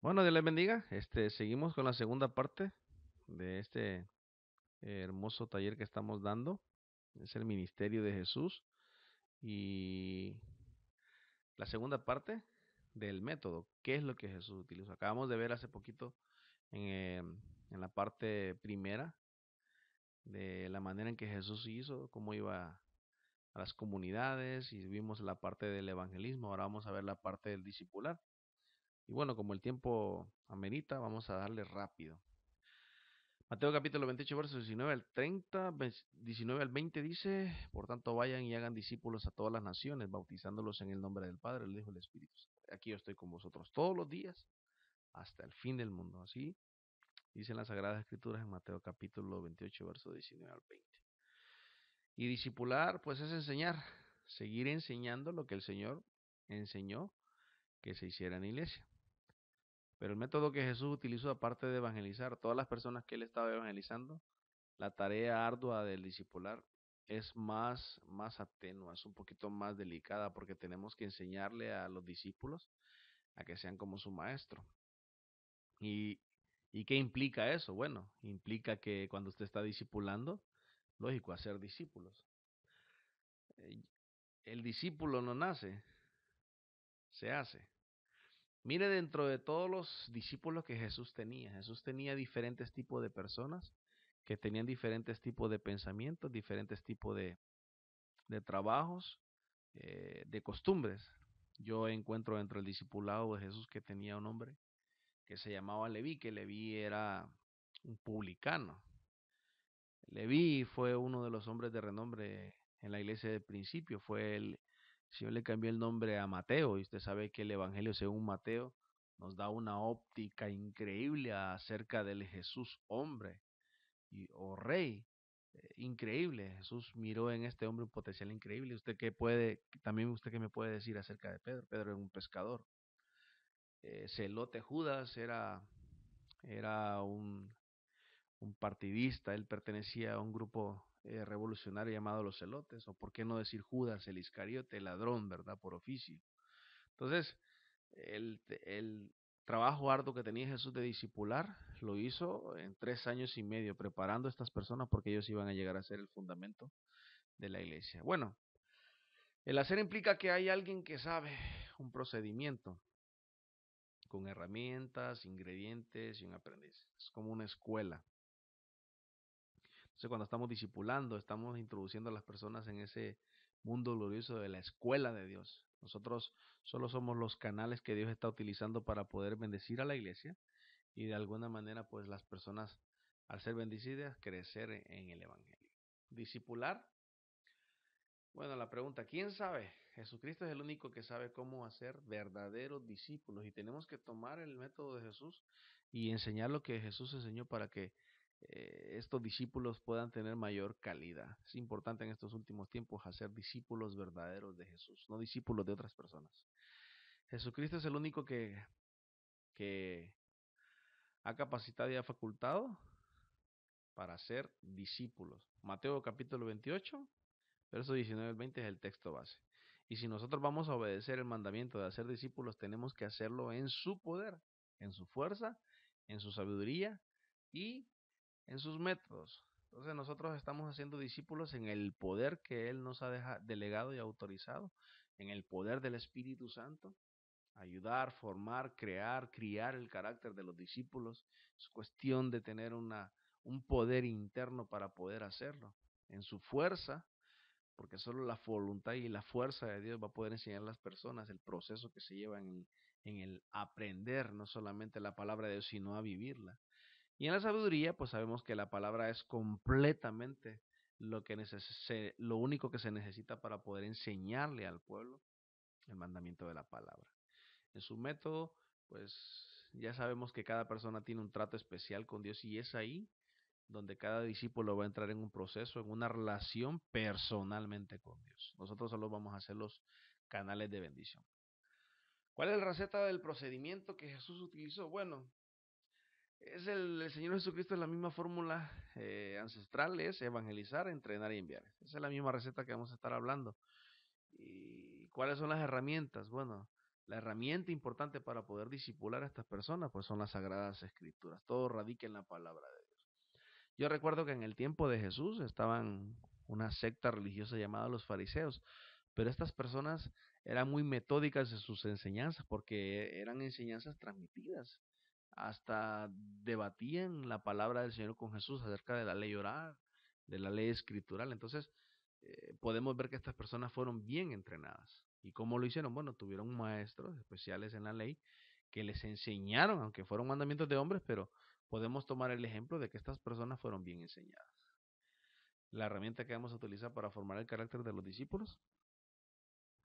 Bueno, Dios les bendiga. Seguimos con la segunda parte de este hermoso taller que estamos dando. Es el ministerio de Jesús y la segunda parte del método. ¿Qué es lo que Jesús utilizó? Acabamos de ver hace poquito en, eh, en la parte primera de la manera en que Jesús hizo, cómo iba a las comunidades y vimos la parte del evangelismo. Ahora vamos a ver la parte del discipular. Y bueno, como el tiempo amerita, vamos a darle rápido. Mateo capítulo 28, versos 19 al 30, 19 al 20 dice, por tanto vayan y hagan discípulos a todas las naciones, bautizándolos en el nombre del Padre, el Hijo y el Espíritu Santo. Aquí yo estoy con vosotros todos los días hasta el fin del mundo. Así dicen las Sagradas Escrituras en Mateo capítulo 28, versos 19 al 20. Y discipular, pues es enseñar, seguir enseñando lo que el Señor enseñó que se hiciera en la iglesia. Pero el método que Jesús utilizó, aparte de evangelizar, todas las personas que él estaba evangelizando, la tarea ardua del discipular es más atenua, es un poquito más delicada porque tenemos que enseñarle a los discípulos a que sean como su maestro. ¿Y, y qué implica eso? Bueno, implica que cuando usted está discipulando, lógico, hacer discípulos. Eh, El discípulo no nace, se hace. Mire dentro de todos los discípulos que Jesús tenía diferentes tipos de personas que tenían diferentes tipos de pensamientos, diferentes tipos de trabajos, de costumbres. Yo encuentro dentro del discipulado de Jesús que tenía un hombre que se llamaba Leví, que Leví era un publicano. Leví fue uno de los hombres de renombre en la iglesia del principio, el Señor le cambió el nombre a Mateo, y usted sabe que el Evangelio según Mateo nos da una óptica increíble acerca del Jesús hombre o rey. Increíble, Jesús miró en este hombre un potencial increíble. También usted qué me puede decir acerca de Pedro. Pedro era un pescador. Celote Judas era un partidista, él pertenecía a un grupo revolucionario llamado los Celotes, o por qué no decir Judas el Iscariote, el ladrón, ¿verdad? Por oficio. Entonces, el trabajo arduo que tenía Jesús de discipular lo hizo en 3 años y medio, preparando a estas personas porque ellos iban a llegar a ser el fundamento de la iglesia. Bueno, el hacer implica que hay alguien que sabe un procedimiento con herramientas, ingredientes y un aprendiz. Es como una escuela. Entonces, cuando estamos discipulando, estamos introduciendo a las personas en ese mundo glorioso de la escuela de Dios. Nosotros solo somos los canales que Dios está utilizando para poder bendecir a la iglesia y de alguna manera, pues las personas, al ser bendecidas, crecer en el Evangelio. Discipular. Bueno, la pregunta, ¿quién sabe? Jesucristo es el único que sabe cómo hacer verdaderos discípulos y tenemos que tomar el método de Jesús y enseñar lo que Jesús enseñó para que estos discípulos puedan tener mayor calidad. Es importante en estos últimos tiempos hacer discípulos verdaderos de Jesús, no discípulos de otras personas. Jesucristo es el único que ha capacitado y ha facultado para ser discípulos. Mateo capítulo 28, verso 19 al 20 es el texto base. Y si nosotros vamos a obedecer el mandamiento de hacer discípulos, tenemos que hacerlo en su poder, en su fuerza, en su sabiduría y en sus métodos. Entonces nosotros estamos haciendo discípulos en el poder que Él nos ha delegado y autorizado, en el poder del Espíritu Santo, ayudar, formar, crear, criar el carácter de los discípulos. Es cuestión de tener un poder interno para poder hacerlo. En su fuerza, porque solo la voluntad y la fuerza de Dios va a poder enseñar a las personas el proceso que se lleva en el aprender no solamente la palabra de Dios, sino a vivirla. Y en la sabiduría, pues sabemos que la palabra es completamente lo único que se necesita para poder enseñarle al pueblo el mandamiento de la palabra. En su método, pues ya sabemos que cada persona tiene un trato especial con Dios y es ahí donde cada discípulo va a entrar en un proceso, en una relación personalmente con Dios. Nosotros solo vamos a ser los canales de bendición. ¿Cuál es la receta del procedimiento que Jesús utilizó? Bueno, el Señor Jesucristo es la misma fórmula ancestral, es evangelizar, entrenar y enviar. Esa es la misma receta que vamos a estar hablando. ¿Y cuáles son las herramientas? Bueno, La herramienta importante para poder discipular a estas personas pues son las Sagradas Escrituras. Todo radica en la palabra de Dios. Yo recuerdo que en el tiempo de Jesús estaban una secta religiosa llamada los fariseos, pero estas personas eran muy metódicas en sus enseñanzas porque eran enseñanzas transmitidas. Hasta debatían la palabra del Señor con Jesús acerca de la ley oral, de la ley escritural. Entonces, podemos ver que estas personas fueron bien entrenadas. ¿Y cómo lo hicieron? Bueno, tuvieron maestros especiales en la ley que les enseñaron, aunque fueron mandamientos de hombres, pero podemos tomar el ejemplo de que estas personas fueron bien enseñadas. La herramienta que vamos a utilizar para formar el carácter de los discípulos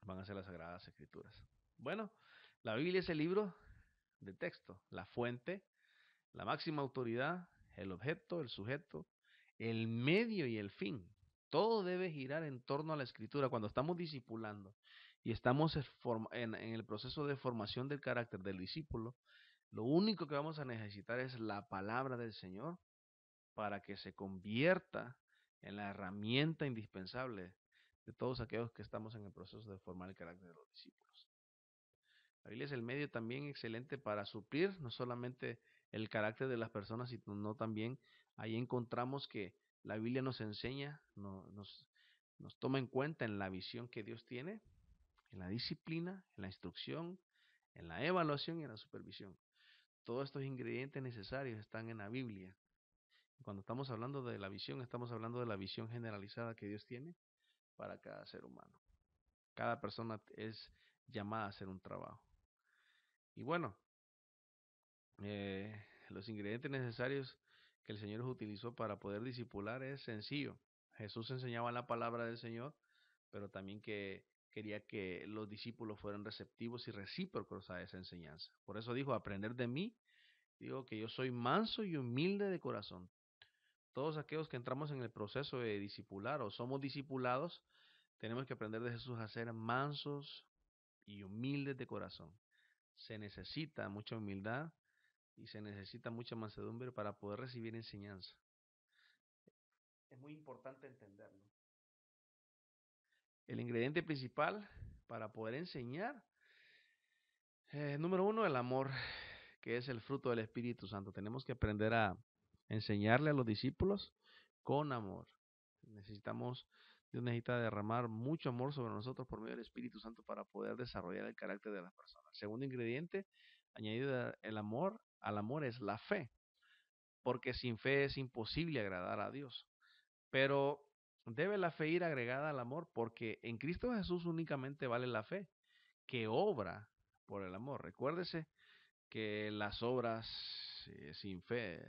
van a ser las Sagradas Escrituras. Bueno, la Biblia es el libro de texto, la fuente, la máxima autoridad, el objeto, el sujeto, el medio y el fin. Todo debe girar en torno a la escritura. Cuando estamos discipulando y estamos en el proceso de formación del carácter del discípulo, lo único que vamos a necesitar es la palabra del Señor para que se convierta en la herramienta indispensable de todos aquellos que estamos en el proceso de formar el carácter de los discípulos. La Biblia es el medio también excelente para suplir no solamente el carácter de las personas, sino también ahí encontramos que la Biblia nos enseña, nos toma en cuenta en la visión que Dios tiene, en la disciplina, en la instrucción, en la evaluación y en la supervisión. Todos estos ingredientes necesarios están en la Biblia. Cuando estamos hablando de la visión, estamos hablando de la visión generalizada que Dios tiene para cada ser humano. Cada persona es llamada a hacer un trabajo. Y bueno, los ingredientes necesarios que el Señor utilizó para poder discipular es sencillo. Jesús enseñaba la palabra del Señor, pero también que quería que los discípulos fueran receptivos y recíprocos a esa enseñanza. Por eso dijo, aprender de mí, digo que yo soy manso y humilde de corazón. Todos aquellos que entramos en el proceso de discipular o somos discipulados, tenemos que aprender de Jesús a ser mansos y humildes de corazón. Se necesita mucha humildad y se necesita mucha mansedumbre para poder recibir enseñanza. Es muy importante entenderlo. El ingrediente principal para poder enseñar, número uno, el amor, que es el fruto del Espíritu Santo. Tenemos que aprender a enseñarle a los discípulos con amor. Dios necesita derramar mucho amor sobre nosotros por medio del Espíritu Santo para poder desarrollar el carácter de las personas. Segundo ingrediente, añadido al amor es la fe, porque sin fe es imposible agradar a Dios. Pero debe la fe ir agregada al amor, porque en Cristo Jesús únicamente vale la fe, que obra por el amor. Recuérdese que las obras sin fe,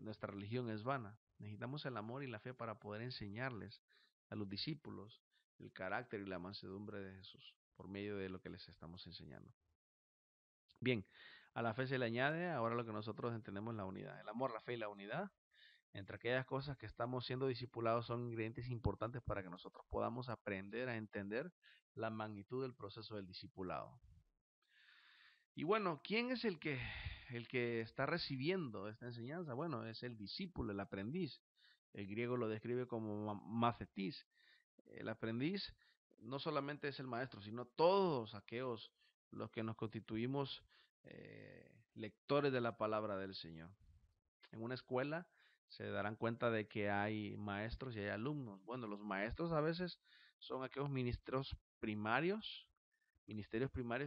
nuestra religión es vana. Necesitamos el amor y la fe para poder enseñarles a los discípulos el carácter y la mansedumbre de Jesús por medio de lo que les estamos enseñando. Bien, a la fe se le añade ahora lo que nosotros entendemos la unidad. El amor, la fe y la unidad. Entre aquellas cosas que estamos siendo discipulados son ingredientes importantes para que nosotros podamos aprender a entender la magnitud del proceso del discipulado. Y bueno, ¿quién es el que está recibiendo esta enseñanza? Bueno, es el discípulo, el aprendiz. El griego lo describe como mathetis. El aprendiz no solamente es el maestro, sino todos aquellos los que nos constituimos lectores de la palabra del Señor. En una escuela se darán cuenta de que hay maestros y hay alumnos. Bueno, los maestros a veces son aquellos ministerios primarios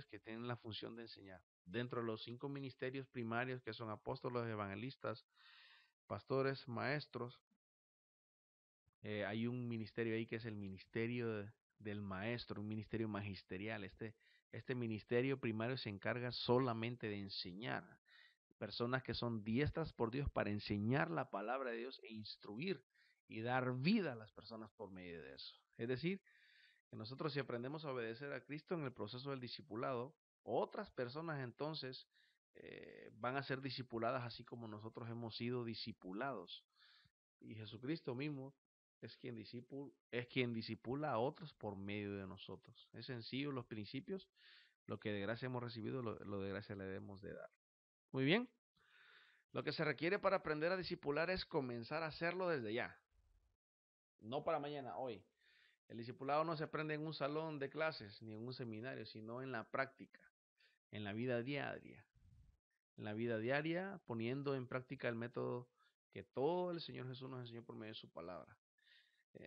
que tienen la función de enseñar. Dentro de los 5 ministerios primarios que son apóstoles, evangelistas, pastores, maestros, hay un ministerio ahí que es el ministerio del maestro, un ministerio magisterial. Este ministerio primario se encarga solamente de enseñar. Personas que son diestras por Dios para enseñar la palabra de Dios e instruir y dar vida a las personas por medio de eso. Es decir, que nosotros si aprendemos a obedecer a Cristo en el proceso del discipulado, otras personas entonces van a ser discipuladas así como nosotros hemos sido discipulados. Y Jesucristo mismo es quien discipula a otros por medio de nosotros. Es sencillo los principios, lo que de gracia hemos recibido, lo de gracia le debemos de dar. Muy bien. Lo que se requiere para aprender a discipular es comenzar a hacerlo desde ya. No para mañana, hoy. El discipulado no se aprende en un salón de clases ni en un seminario, sino en la práctica. en la vida diaria. En la vida diaria, poniendo en práctica el método que todo el Señor Jesús nos enseñó por medio de su palabra.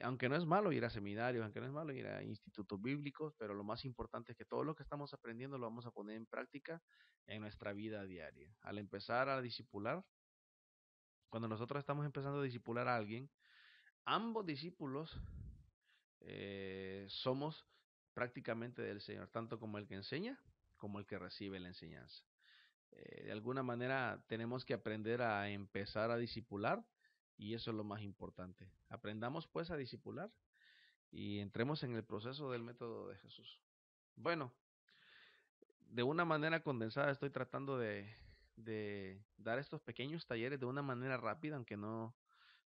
Aunque no es malo ir a seminarios, aunque no es malo ir a institutos bíblicos, pero lo más importante es que todo lo que estamos aprendiendo lo vamos a poner en práctica en nuestra vida diaria. Al empezar a discipular, cuando nosotros estamos empezando a discipular a alguien, ambos discípulos somos prácticamente del Señor, tanto como el que enseña como el que recibe la enseñanza. De alguna manera tenemos que aprender a empezar a discipular y eso es lo más importante. Aprendamos pues a discipular y entremos en el proceso del método de Jesús. Bueno, de una manera condensada estoy tratando de dar estos pequeños talleres de una manera rápida, aunque no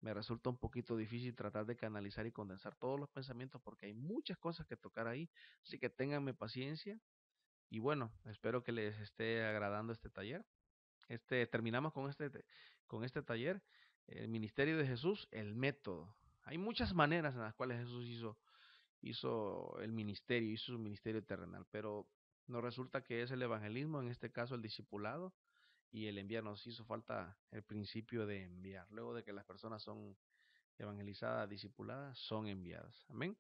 me resulta un poquito difícil tratar de canalizar y condensar todos los pensamientos porque hay muchas cosas que tocar ahí, así que ténganme paciencia y bueno, espero que les esté agradando este taller. Terminamos con este taller, el ministerio de Jesús, el método. Hay muchas maneras en las cuales Jesús hizo el ministerio, hizo su ministerio terrenal, pero nos resulta que es el evangelismo, en este caso el discipulado y el enviar. Nos hizo falta el principio de enviar. Luego de que las personas son evangelizadas, discipuladas, son enviadas. Amén.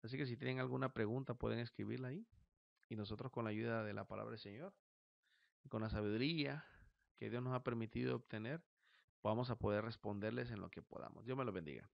Así que si tienen alguna pregunta pueden escribirla ahí y nosotros con la ayuda de la palabra del Señor y con la sabiduría que Dios nos ha permitido obtener, vamos a poder responderles en lo que podamos. Dios me lo bendiga.